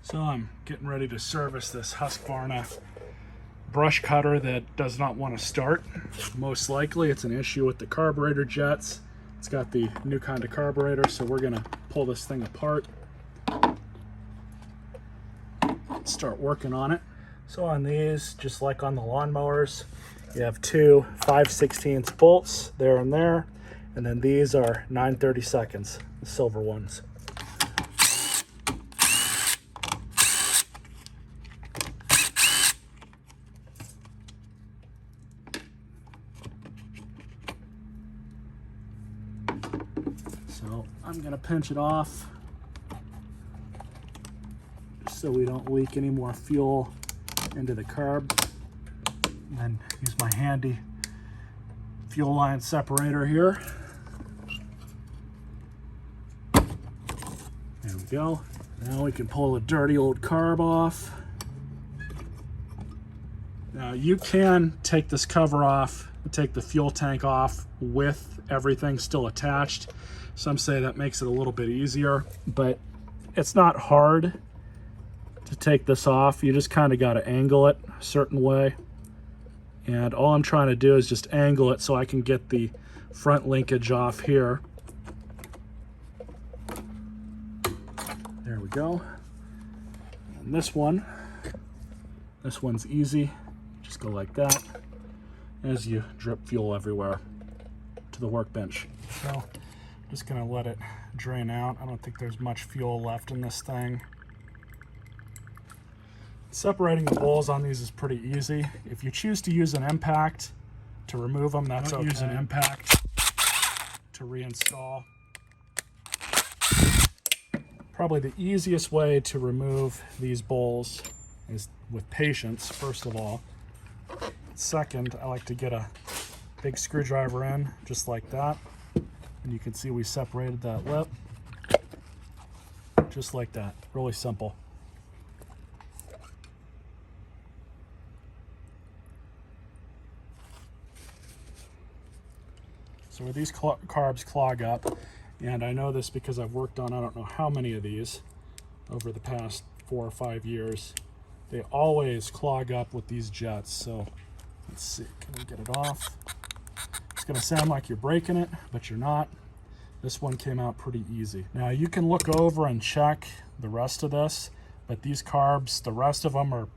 So I'm getting ready to service this Husqvarna brush cutter that does not want to start. Most likely it's an issue with the carburetor jets. It's got the new kind of carburetor, so we're gonna pull this thing apart. Start working on it. So on these, just like on the lawnmowers, you have two 5/16 bolts there and there, and then these are 9/32, the silver ones. So I'm gonna pinch it off just so we don't leak any more fuel into the carb. And then use my handy fuel line separator here. There we go. Now we can pull the dirty old carb off. Now you can take this cover off, take the fuel tank off with everything still attached. Some say that makes it a little bit easier, but it's not hard to take this off. You just kind of got to angle it a certain way. And all I'm trying to do is just angle it so I can get the front linkage off here. There we go. And this one's easy. Just go like that as you drip fuel everywhere to the workbench. So I'm just gonna let it drain out. I don't think there's much fuel left in this thing. Separating the bowls on these is pretty easy. If you choose to use an impact to remove them, that's okay. Use an impact to reinstall. Probably the easiest way to remove these bowls is with patience, first of all. Second, I like to get a big screwdriver in, just like that. And you can see we separated that lip. Just like that, really simple. So where these carbs clog up, and I know this because I've worked on I don't know how many of these over the past 4 or 5 years, they always clog up with these jets. So let's see, can we get it off? It's gonna sound like you're breaking it, but you're not. This one came out pretty easy. Now you can look over and check the rest of this, but these carbs, the rest of them are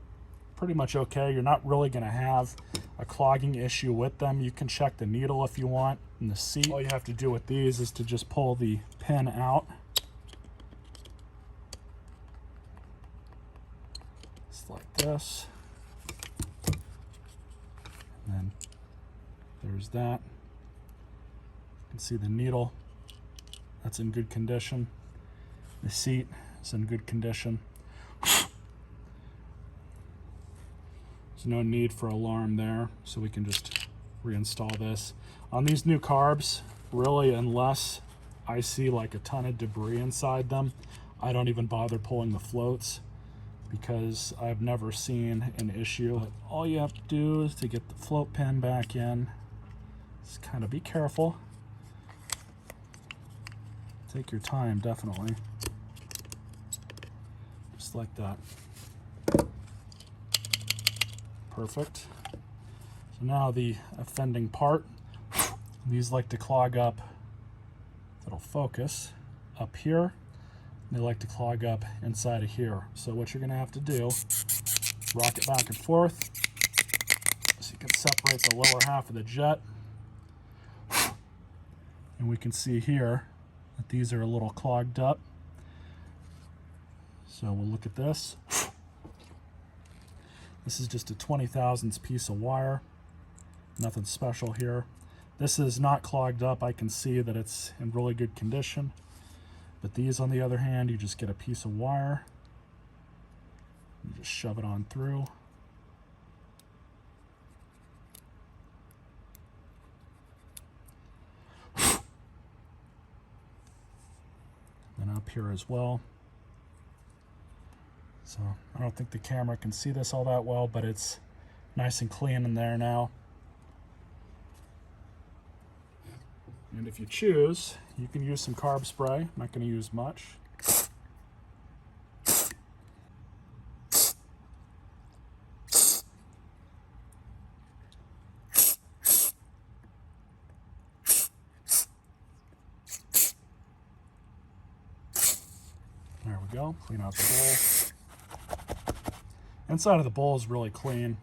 pretty much okay. You're not really gonna have a clogging issue with them. You can check the needle if you want in the seat. All you have to do with these is to just pull the pin out. Just like this. And then there's that. You can see the needle. That's in good condition. The seat is in good condition. There's no need for alarm there, so we can just reinstall this. On these new carbs, really, unless I see like a ton of debris inside them, I don't even bother pulling the floats because I've never seen an issue. But all you have to do is to get the float pin back in. Just kind of be careful. Take your time, definitely. Just like that. Perfect. So now the offending part, these like to clog up, it'll focus up here. They like to clog up inside of here. So what you're gonna have to do, rock it back and forth so you can separate the lower half of the jet. And we can see here that these are a little clogged up. So we'll look at this. This is just a 20 thousandths piece of wire. Nothing special here. This is not clogged up. I can see that it's in really good condition. But these, on the other hand, you just get a piece of wire. You just shove it on through. And up here as well. So I don't think the camera can see this all that well, but it's nice and clean in there now. And if you choose, you can use some carb spray. I'm not going to use much. we go. Clean out the bowl. Inside of the bowl is really clean.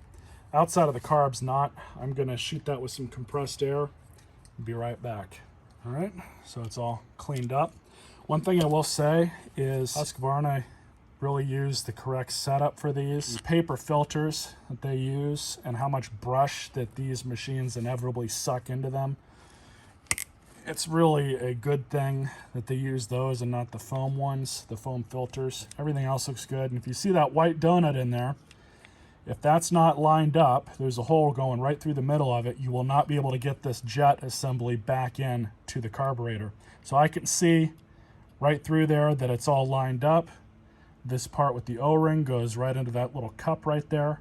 Outside of the carbs not. I'm gonna shoot that with some compressed air. Be right back. All right, so it's all cleaned up. One thing I will say is Husqvarna really used the correct setup for these paper filters that they use and how much brush that these machines inevitably suck into them. It's really a good thing that they use those and not the foam ones, the foam filters. Everything else looks good. And if you see that white donut in there, if that's not lined up, there's a hole going right through the middle of it. You will not be able to get this jet assembly back in to the carburetor. So I can see right through there that it's all lined up. This part with the O-ring goes right into that little cup right there.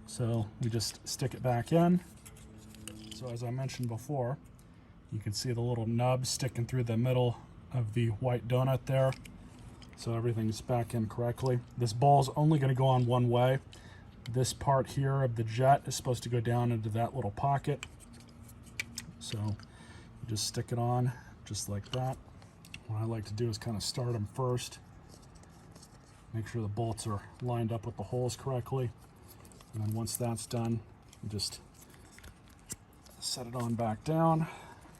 So we just stick it back in. So as I mentioned before, you can see the little nub sticking through the middle of the white donut there. So everything's back in correctly. This ball's only going to go on one way. This part here of the jet is supposed to go down into that little pocket. So you just stick it on just like that. What I like to do is kind of start them first. Make sure the bolts are lined up with the holes correctly. And then once that's done, you just set it on back down.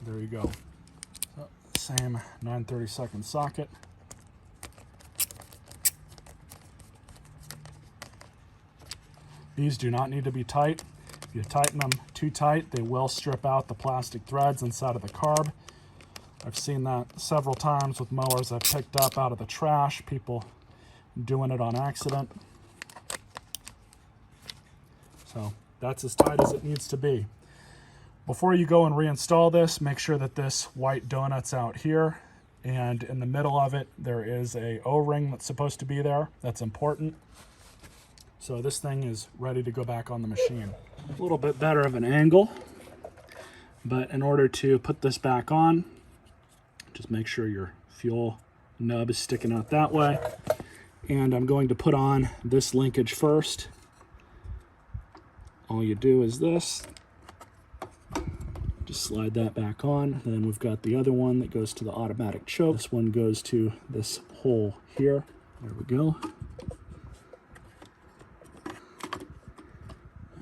There you go. So, same 9/32 socket. These do not need to be tight. If you tighten them too tight, they will strip out the plastic threads inside of the carb. I've seen that several times with mowers I've picked up out of the trash, people doing it on accident. So that's as tight as it needs to be. Before you go and reinstall this, make sure that this white donut's out here, and in the middle of it there is a O-ring that's supposed to be there. That's important. So this thing is ready to go back on the machine. A little bit better of an angle, but in order to put this back on, just make sure your fuel nub is sticking out that way. And I'm going to put on this linkage first. All you do is this. Just slide that back on. Then we've got the other one that goes to the automatic choke. This one goes to this hole here. There we go.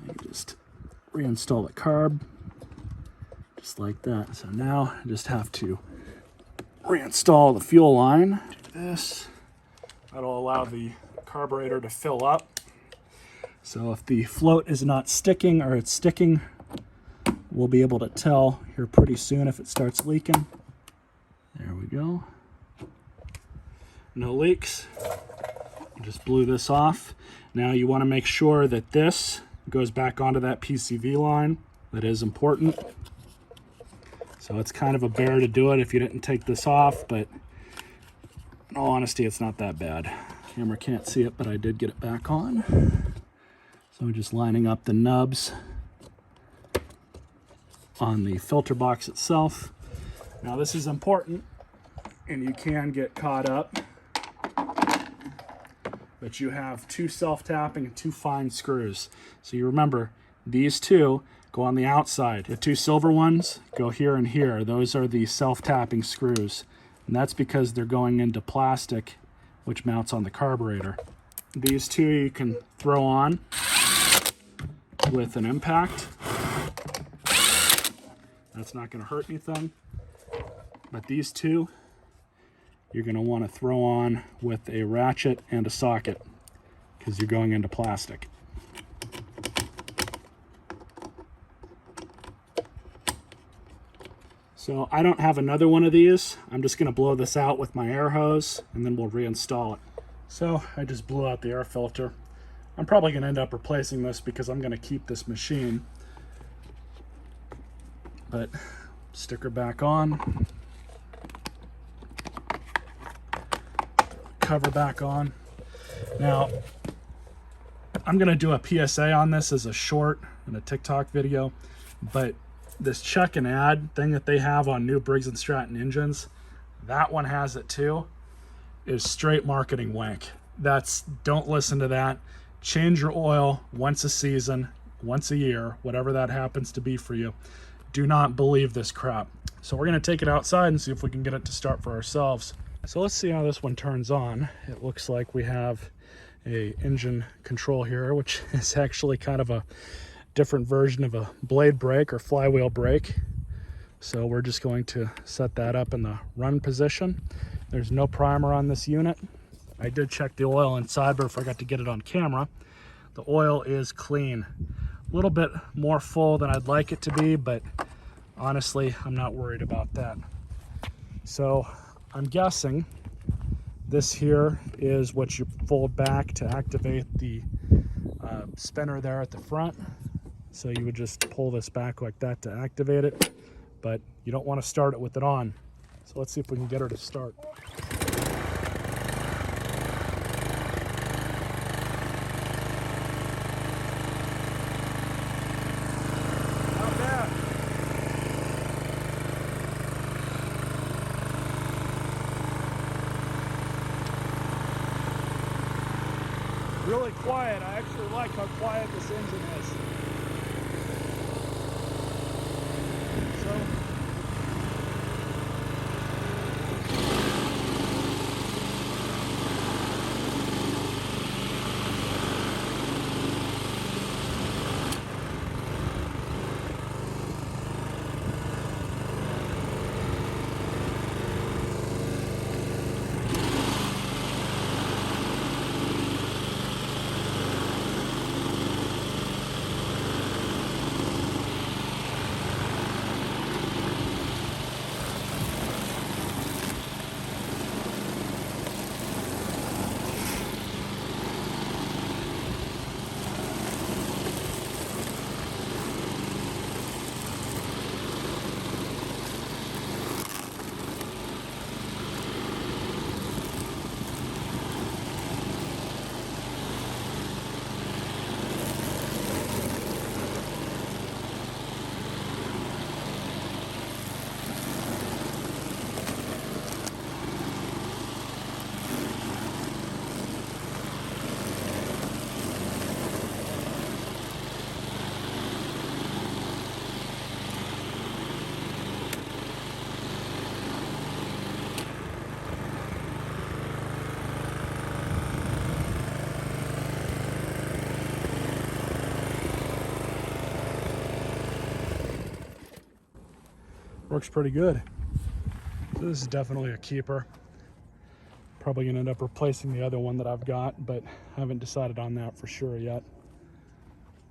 You just reinstall the carb, just like that. So now I just have to reinstall the fuel line. Do this. That'll allow the carburetor to fill up. So if the float is not sticking or it's sticking, we'll be able to tell here pretty soon if it starts leaking. There we go. No leaks. Just blew this off. Now you want to make sure that this goes back onto that PCV line. That is important. So it's kind of a bear to do it if you didn't take this off, but in all honesty, it's not that bad. Camera can't see it, but I did get it back on. So I'm just lining up the nubs on the filter box itself. Now this is important, and you can get caught up, but you have two self-tapping and two fine screws. So you remember, these two go on the outside. The two silver ones go here and here. Those are the self-tapping screws. And that's because they're going into plastic, which mounts on the carburetor. These two you can throw on with an impact. That's not going to hurt anything. But these two, you're going to want to throw on with a ratchet and a socket because you're going into plastic. So I don't have another one of these. I'm just going to blow this out with my air hose and then we'll reinstall it. So I just blew out the air filter. I'm probably going to end up replacing this because I'm going to keep this machine. But sticker back on. Cover back on. Now, I'm going to do a PSA on this as a short in a TikTok video, but this check and add thing that they have on new Briggs & Stratton engines, that one has it too, is straight marketing wank. Don't listen to that. Change your oil once a season, once a year, whatever that happens to be for you. Do not believe this crap. So we're going to take it outside and see if we can get it to start for ourselves. So let's see how this one turns on. It looks like we have a engine control here, which is actually kind of a different version of a blade brake or flywheel brake. So we're just going to set that up in the run position. There's no primer on this unit. I did check the oil inside, but I forgot to get it on camera. The oil is clean. A little bit more full than I'd like it to be, but honestly, I'm not worried about that. So I'm guessing this here is what you fold back to activate the spinner there at the front. So you would just pull this back like that to activate it, but you don't want to start it with it on. So let's see if we can get her to start. Not bad. Really quiet. I actually like how quiet this engine is. So works pretty good. This is definitely a keeper. Probably gonna end up replacing the other one that I've got, but I haven't decided on that for sure yet.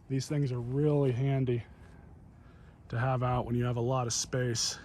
These things are really handy to have out when you have a lot of space.